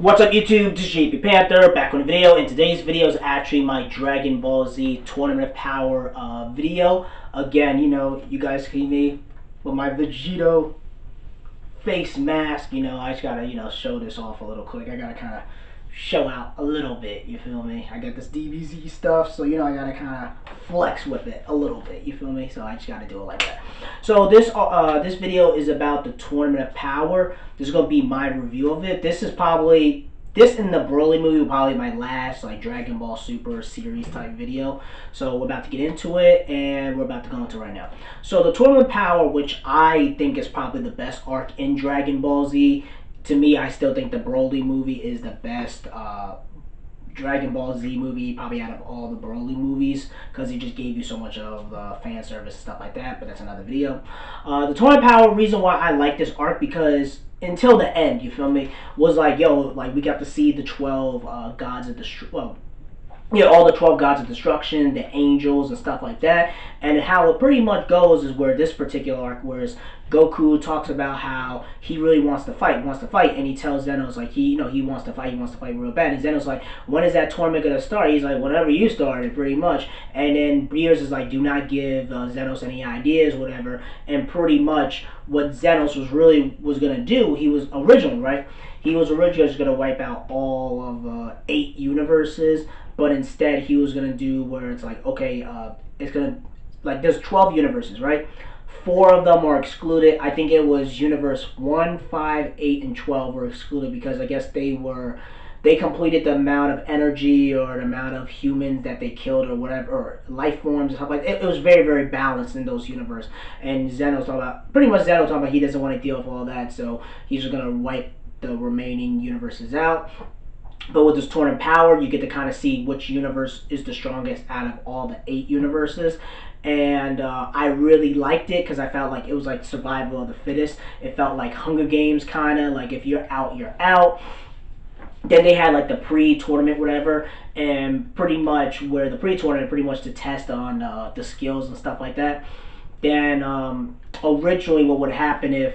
What's up YouTube, this is JP Panther, back with a video, and today's video is actually my Dragon Ball Z Tournament of Power video. Again, you guys see me with my Vegito face mask, I just gotta, show this off a little quick. I gotta kind of show out a little bit, you feel me? I got this DBZ stuff, so, I gotta kind of flex with it a little bit, you feel me? So I just gotta do it like that. So this video is about the Tournament of Power. This is gonna be my review of it. This and the Broly movie will probably be my last Dragon Ball Super series type video. So we're about to get into it, and we're about to go into it right now. So the Tournament of Power, which I think is probably the best arc in Dragon Ball Z. To me, I still think the Broly movie is the best Dragon Ball Z movie, probably out of all the Broly movies, because he just gave you so much of the fan service and stuff like that, but that's another video. The Tournament of Power, reason why I like this arc, because until the end, you feel me, was we got to see the 12 gods of destruction, all the 12 gods of destruction, the angels and stuff like that. And how it pretty much goes is where this particular arc, whereas Goku talks about how he really wants to fight, and he tells Zenos he wants to fight real bad. And Zenos when is that tournament gonna start? He's like, whenever you started, pretty much. And then Beerus is like, do not give Zenos any ideas, whatever. And pretty much what Zenos was gonna do, he was originally just gonna wipe out all of 8 universes. But instead, he was gonna do where it's it's gonna there's 12 universes, right? 4 of them are excluded. I think it was universe 1, 5, 8, and 12 were excluded because I guess they completed the amount of energy or the amount of humans that they killed or whatever, or life forms and stuff like that. It was very, very balanced in those universes. And Zeno's talking about he doesn't want to deal with all that, so he's just gonna wipe the remaining universes out. But with this Tournament of Power, you get to kind of see which universe is the strongest out of all the 8 universes. And I really liked it because I felt like it was like survival of the fittest. It felt like Hunger Games, kind of like if you're out, you're out. Then they had the pre-tournament, whatever, and pretty much where the pre-tournament pretty much to test on the skills and stuff like that. Then originally what would happen if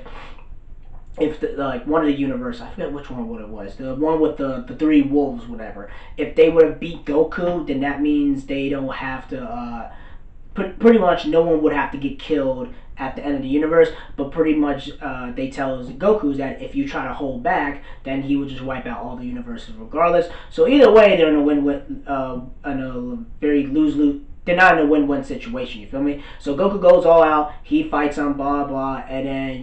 one of the universes, I forget which one it was, the one with the 3 wolves, whatever, if they would have beat Goku, then that means they don't have to, pretty much no one would have to get killed at the end of the universe, but pretty much they tell Goku that if you try to hold back, then he would just wipe out all the universes regardless. So either way, they're in a win-win, in a very lose-lose. They're not in a win-win situation, you feel me? So Goku goes all out, he fights on blah blah, and then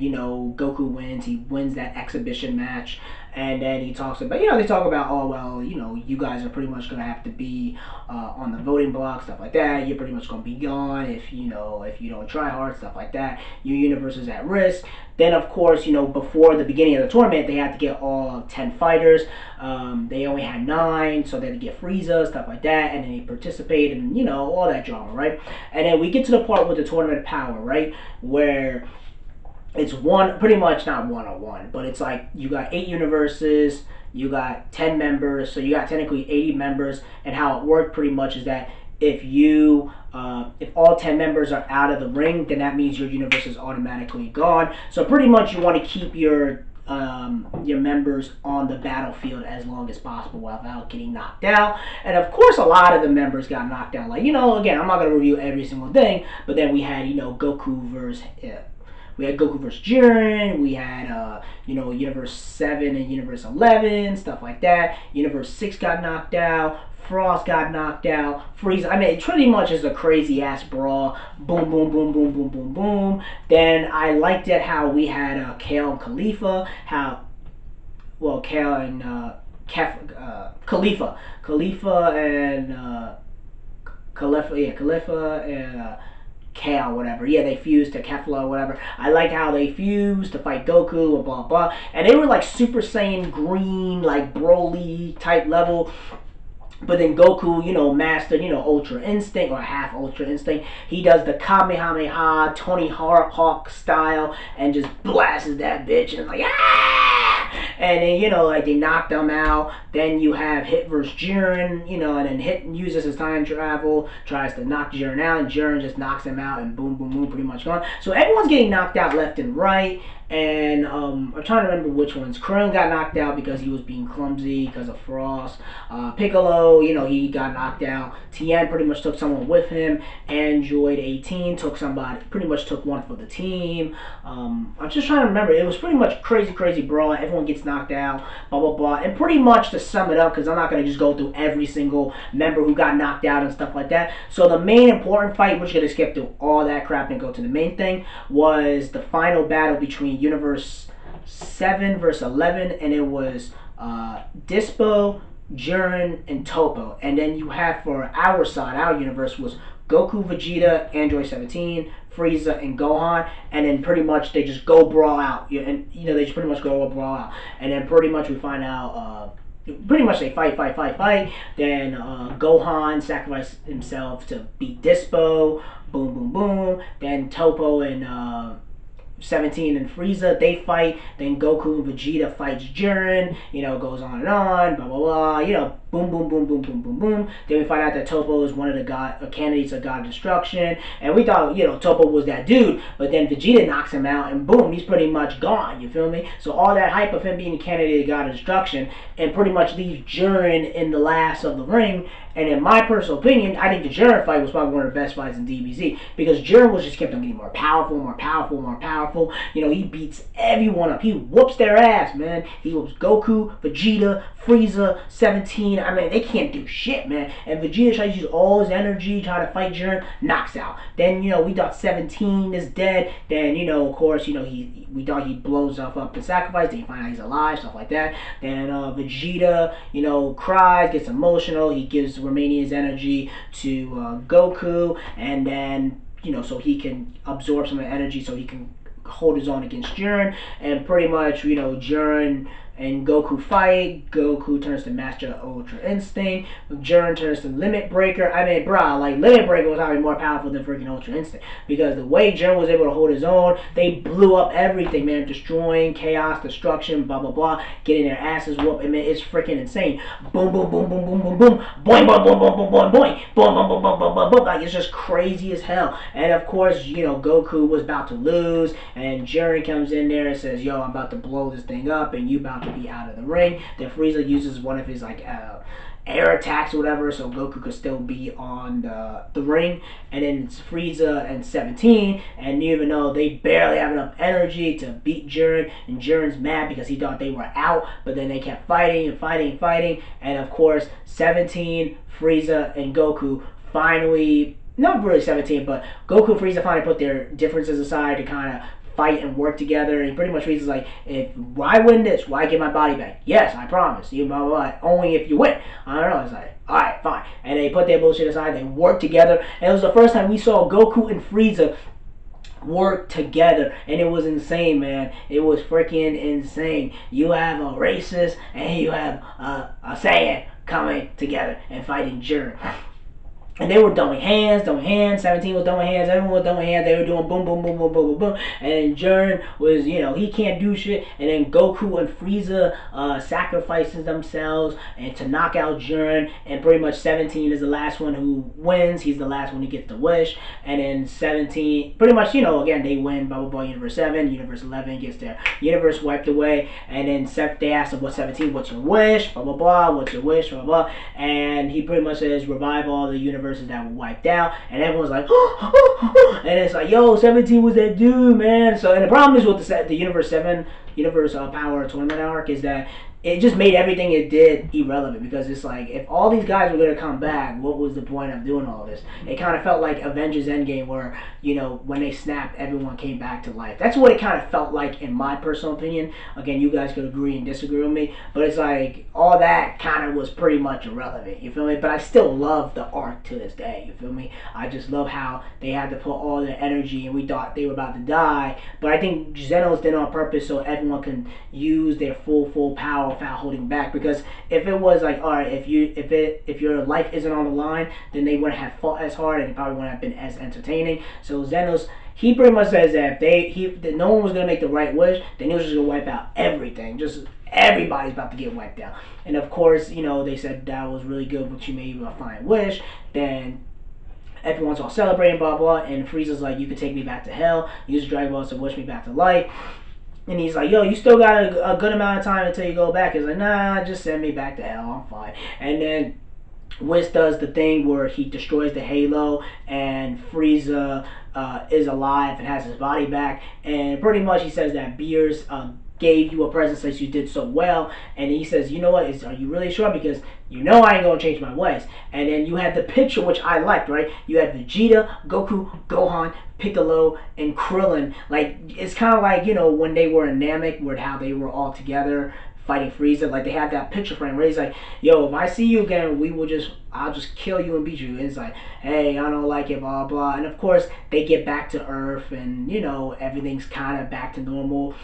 Goku wins. He wins that exhibition match, and then he talks about they talk about, oh well, you guys are pretty much gonna have to be on the voting block, stuff like that. You're pretty much gonna be gone if you don't try hard, stuff like that. Your universe is at risk. Then of course before the beginning of the tournament, they had to get all 10 fighters. They only had 9, so they had to get Frieza, stuff like that, and then they participated and all that drama, right? And then we get to the part with the Tournament of Power, right, where it's pretty much not one-on-one, but it's you got 8 universes, you got 10 members, so you got technically 80 members. And how it worked pretty much is that if all 10 members are out of the ring, then that means your universe is automatically gone. So pretty much you want to keep your members on the battlefield as long as possible without getting knocked out. And of course a lot of the members got knocked out. Again, I'm not going to review every single thing, but then we had Goku versus Jiren, we had Universe 7 and Universe 11, stuff like that. Universe 6 got knocked out, Frost got knocked out, Frieza. I mean, it pretty much is a crazy ass brawl. Boom, boom, boom, boom, boom, boom, boom. Then I liked it how we had Kale and Khalifa. Kale and Khalifa and Kale, whatever. Yeah, they fused to Kefla, whatever. I like how they fused to fight Goku and blah blah. And they were Super Saiyan green, Broly type level. But then Goku, mastered, Ultra Instinct or half Ultra Instinct. He does the Kamehameha, Tony Hawk style, and just blasts that bitch. And it's and then, they knocked them out. Then you have Hit versus Jiren, and then Hit uses his time travel, tries to knock Jiren out, and Jiren just knocks him out, and boom, boom, boom, pretty much gone. So everyone's getting knocked out left and right. And I'm trying to remember which ones. Krillin got knocked out because he was being clumsy because of Frost. Piccolo, he got knocked out. Tien pretty much took someone with him. Android 18 took somebody, pretty much took one for the team. I'm just trying to remember. It was pretty much crazy brawl. Everyone gets knocked out, blah blah blah. And pretty much to sum it up, because I'm not gonna just go through every single member who got knocked out and stuff like that. So the main important fight, we're just gonna skip through all that crap and go to the main thing, was the final battle between Universe 7 versus 11, and it was Dispo, Jiren, and Toppo. And then you have, for our side, our universe, was Goku, Vegeta, Android 17, Frieza, and Gohan. And then pretty much they just go brawl out. And they just pretty much go brawl out. And then pretty much we find out pretty much they fight. Then Gohan sacrificed himself to beat Dispo. Boom. Then Toppo and 17 and Frieza, they fight. Then Goku and Vegeta fights Jiren. Goes on and on. Blah blah blah. Boom. Then we find out that Toppo is one of the candidates of God of Destruction, and we thought Toppo was that dude, but then Vegeta knocks him out, and boom, he's pretty much gone. You feel me? So all that hype of him being a candidate of God of Destruction, and pretty much leaves Jiren in the last of the ring. And in my personal opinion, I think the Jiren fight was probably one of the best fights in DBZ, because Jiren was just kept on getting more powerful. He beats everyone up. He whoops their ass, man. He whoops Goku, Vegeta, Frieza, 17. I mean, they can't do shit, man. And Vegeta tries to use all his energy, try to fight Jiren, knocks out. Then, we thought 17 is dead. Then, of course, we thought he blows up and sacrifice. Then you find out he's alive, stuff like that. Then Vegeta, cries, gets emotional. He gives Romania's energy to Goku, and then, so he can absorb some of the energy so he can hold his own against Jiren. And pretty much, Jiren and Goku fight. Goku turns to Master Ultra Instinct. Jiren turns to Limit Breaker. I mean, bruh, like, Limit Breaker was probably more powerful than freaking Ultra Instinct, because the way Jiren was able to hold his own, they blew up everything, man. Destroying, chaos, destruction, blah blah blah, getting their asses whooped. I mean, it's freaking insane. Boom. Boing, boing. Like, it's just crazy as hell. And of course, Goku was about to lose, and Jiren comes in there and says, yo, I'm about to blow this thing up, and you about to be out of the ring. Then Frieza uses one of his air attacks or whatever, so Goku could still be on the ring. And then it's Frieza and 17, and even though they barely have enough energy to beat Jiren, and Jiren's mad because he thought they were out, but then they kept fighting, and of course 17, Frieza, and Goku finally, not really 17, but Goku and Frieza finally put their differences aside to kind of fight and work together. And pretty much Frieza's like, if I win this, why get my body back? Yes, I promise. You blah, blah, blah. Only if you win. I don't know. It's like, alright, fine. And they put their bullshit aside, they work together. And it was the first time we saw Goku and Frieza work together, and it was insane, man. It was freaking insane. You have a racist and you have a Saiyan coming together and fighting Jiren. And they were throwing hands. 17 was throwing hands. Everyone was throwing hands. They were doing boom. And then Jiren was, he can't do shit. And then Goku and Frieza sacrifices themselves and to knock out Jiren. And pretty much 17 is the last one who wins. He's the last one who gets the wish. And then 17, pretty much, again, they win. Blah, blah, blah. Universe 7. Universe 11 gets their universe wiped away. And then they ask him, what 17? What's your wish? Blah, blah, blah. What's your wish? Blah, blah, blah. And he pretty much says, revive all the universes that were wiped out, and everyone's like, and it's like, yo, 17 was that dude, man. So, and the problem is with the Universe 7, Universe Power Tournament arc is that it just made everything it did irrelevant, because it's like, if all these guys were going to come back, what was the point of doing all this? It kind of felt like Avengers Endgame, where, when they snapped, everyone came back to life. That's what it kind of felt like, in my personal opinion. Again, you guys could agree and disagree with me, but it's like, all that kind of was pretty much irrelevant, you feel me? But I still love the arc to this day, you feel me? I just love how they had to put all their energy, and we thought they were about to die, but I think Xenos did it on purpose so everyone can use their full power without holding back. Because if it was like, all right, if your life isn't on the line, then they wouldn't have fought as hard, and it probably wouldn't have been as entertaining. So Xenos, he pretty much says that if no one was gonna make the right wish, then he was just gonna wipe out everything. Just everybody's about to get wiped out. And of course, they said that was really good, but you made a fine wish. Then everyone's all celebrating, blah blah, and Frieza's like, you can take me back to hell. Use Dragon Balls to wish me back to life. And he's like, yo, you still got a good amount of time until you go back. He's like, nah, just send me back to hell. I'm fine. And then Whis does the thing where he destroys the Halo, and Frieza is alive and has his body back. And pretty much he says that Beerus gave you a present since you did so well. And he says, you know what, are you really sure? Because you know I ain't gonna change my ways. And then you had the picture, which I liked, right? You had Vegeta, Goku, Gohan, Piccolo, and Krillin. Like, it's kind of like, you know, when they were in Namek, where how they were all together fighting Frieza. Like, they had that picture frame where he's like, yo, if I see you again, I'll just kill you and beat you. And it's like, hey, I don't like it, blah, blah. And of course, they get back to Earth, and, you know, everything's kind of back to normal.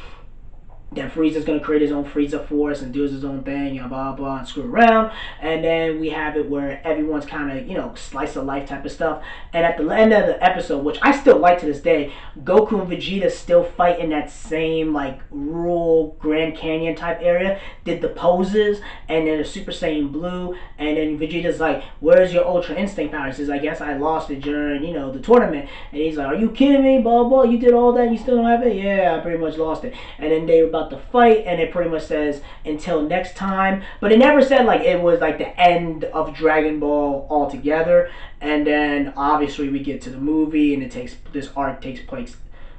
Then Frieza's going to create his own Frieza Force and do his own thing, and blah, blah, and screw around. And then we have it where everyone's kind of, you know, slice of life type of stuff. And at the end of the episode, which I still like to this day, Goku and Vegeta still fight in that same, like, rural Grand Canyon type area. Did the poses, and then a Super Saiyan Blue. And then Vegeta's like, where's your Ultra Instinct power? He says, I guess I lost it during, you know, the tournament. And he's like, are you kidding me? Blah, blah, you did all that and you still don't have it? Yeah, I pretty much lost it. And then they were about to fight, and it pretty much says until next time, but it never said like it was like the end of Dragon Ball altogether. And then obviously we get to the movie, and this arc takes place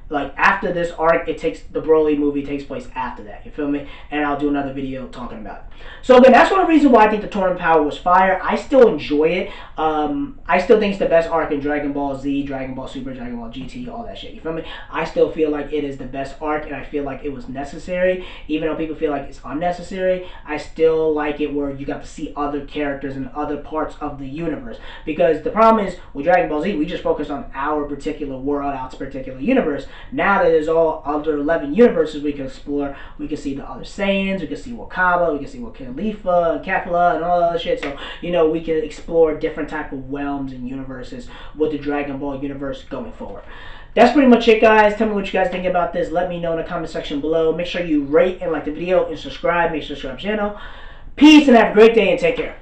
like after this arc. The Broly movie takes place after that, you feel me? And I'll do another video talking about it. So again, that's one of the reasons why I think the Tournament Power was fire. I still enjoy it. I still think it's the best arc in Dragon Ball Z, Dragon Ball Super, Dragon Ball GT, all that shit, you feel me? I still feel like it is the best arc, and I feel like it was necessary. Even though people feel like it's unnecessary, I still like it where you got to see other characters in other parts of the universe. Because the problem is, with Dragon Ball Z, we just focus on our particular world, our particular universe. Now that there's all other 11 universes we can explore, we can see the other Saiyans, we can see Wakaba, we can see Khalifa and Kefla and all that other shit. So, you know, we can explore different type of realms and universes with the Dragon Ball universe going forward. That's pretty much it, guys. Tell me what you guys think about this. Let me know in the comment section below. Make sure you rate and like the video and subscribe. Make sure to subscribe to the channel. Peace, and have a great day, and take care.